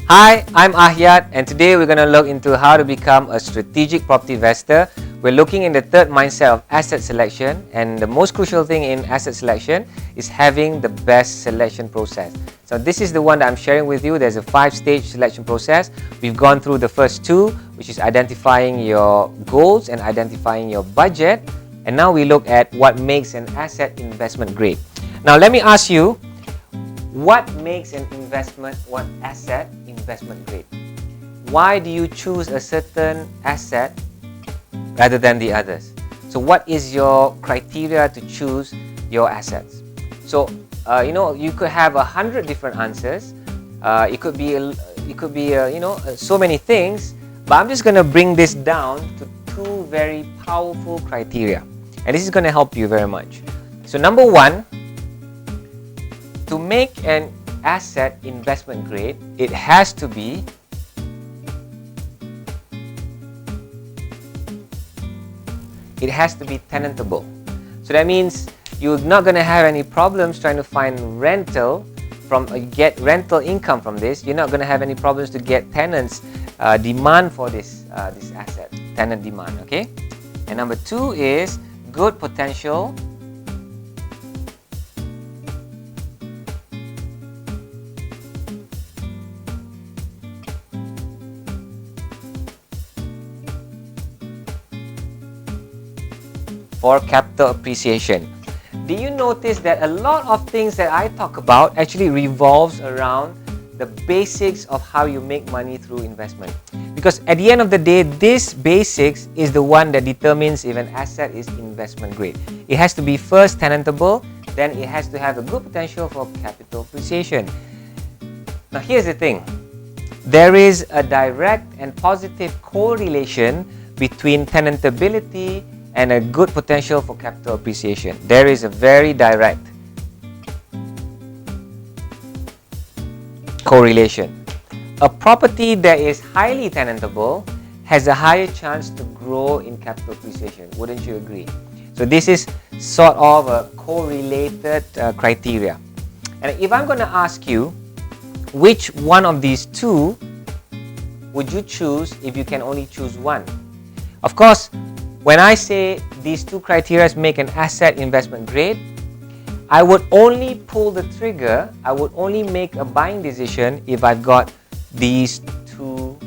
Hi, I'm Ahyat, and today we're going to look into how to become a strategic property investor. We're looking in the third mindset of asset selection, and the most crucial thing in asset selection is having the best selection process. So this is the one that I'm sharing with you. There's a 5-stage selection process. We've gone through the first 2, which is identifying your goals and identifying your budget. And now we look at what makes an asset investment grade. Now let me ask you, what makes an asset investment grade? Why do you choose a certain asset rather than the others? So what is your criteria to choose your assets? So you could have 100 different answers. It could be so many things, but I'm just going to bring this down to 2 very powerful criteria, and this is going to help you very much. So number 1, to make an asset investment grade, it has to be tenantable. So that means you're not going to have any problems trying to find get rental income from this. You're not going to have any problems to get tenants demand for this asset, tenant demand. Okay. And number 2 is good potential for capital appreciation. Do you notice that a lot of things that I talk about actually revolves around the basics of how you make money through investment? Because at the end of the day, this basics is the one that determines if an asset is investment grade. It has to be first tenantable, then it has to have a good potential for capital appreciation. Now here's the thing. There is a direct and positive correlation between tenantability and a good potential for capital appreciation. There is a very direct correlation. A property that is highly tenantable has a higher chance to grow in capital appreciation. Wouldn't you agree? So this is sort of a correlated criteria. And if I'm going to ask you, which one of these 2 would you choose if you can only choose one? Of course, when I say these 2 criteria make an asset investment grade, I would only pull the trigger, I would only make a buying decision if I've got these 2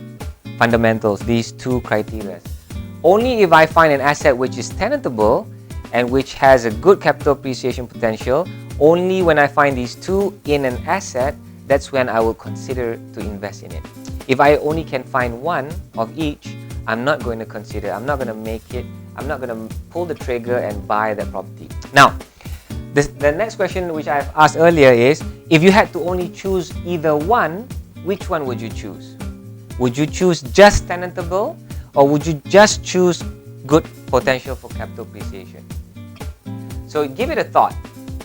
fundamentals, these 2 criteria. Only if I find an asset which is tenantable and which has a good capital appreciation potential, only when I find these 2 in an asset, that's when I will consider to invest in it. If I only can find one of each, I'm not going to consider, I'm not going to make it, I'm not going to pull the trigger and buy that property. Now, the next question which I've asked earlier is, if you had to only choose either one, which one would you choose? Would you choose just tenantable, or would you just choose good potential for capital appreciation? So give it a thought.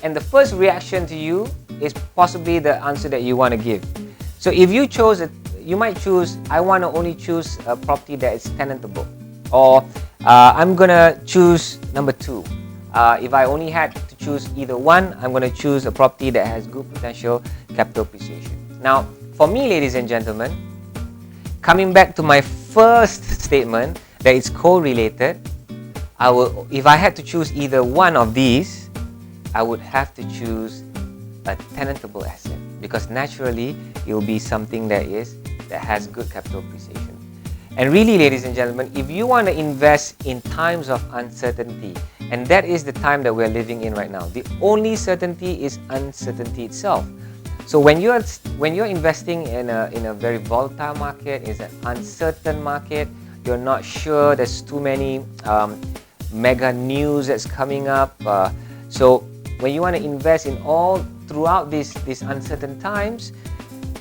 And the first reaction to you is possibly the answer that you want to give. So if you chose you might choose, I want to only choose a property that is tenantable, or I'm going to choose number 2. If I only had to choose either one, I'm going to choose a property that has good potential capital appreciation. Now, for me, ladies and gentlemen, coming back to my first statement that it's correlated, if I had to choose either one of these, I would have to choose a tenantable asset, because naturally it will be something that has good capital appreciation. And really, ladies and gentlemen, if you want to invest in times of uncertainty, and that is the time that we're living in right now, the only certainty is uncertainty itself. So when you're investing in a very volatile market, it's an uncertain market, you're not sure, there's too many mega news that's coming up. So when you want to invest in all throughout these uncertain times,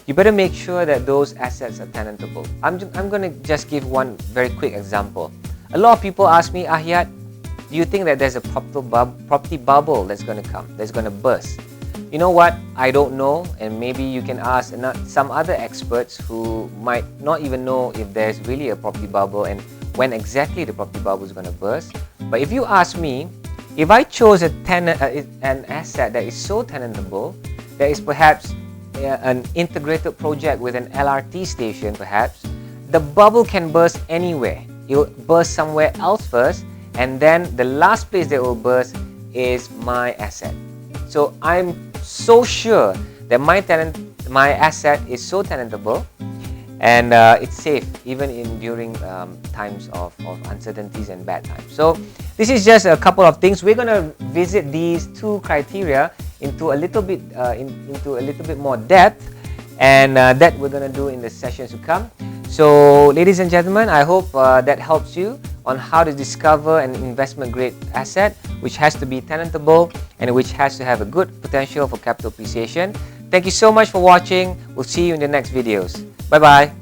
you better make sure that those assets are tenantable. I'm going to just give one very quick example. A lot of people ask me, Ahyat, do you think that there's a property bubble that's going to come, that's going to burst? You know what? I don't know, and maybe you can ask some other experts who might not even know if there's really a property bubble and when exactly the property bubble is going to burst. But if you ask me, if I chose an asset that is so tenantable, that is perhaps an integrated project with an LRT station perhaps, the bubble can burst anywhere. It will burst somewhere else first, and then the last place that will burst is my asset. So I'm so sure that my asset is so tenantable, and it's safe even during times of uncertainties and bad times. So this is just a couple of things. We're going to visit these two criteria into a little bit more depth, and that we're going to do in the sessions to come. So ladies and gentlemen, I hope that helps you on how to discover an investment grade asset which has to be tenantable and which has to have a good potential for capital appreciation. Thank you so much for watching. We'll see you in the next videos. Bye bye.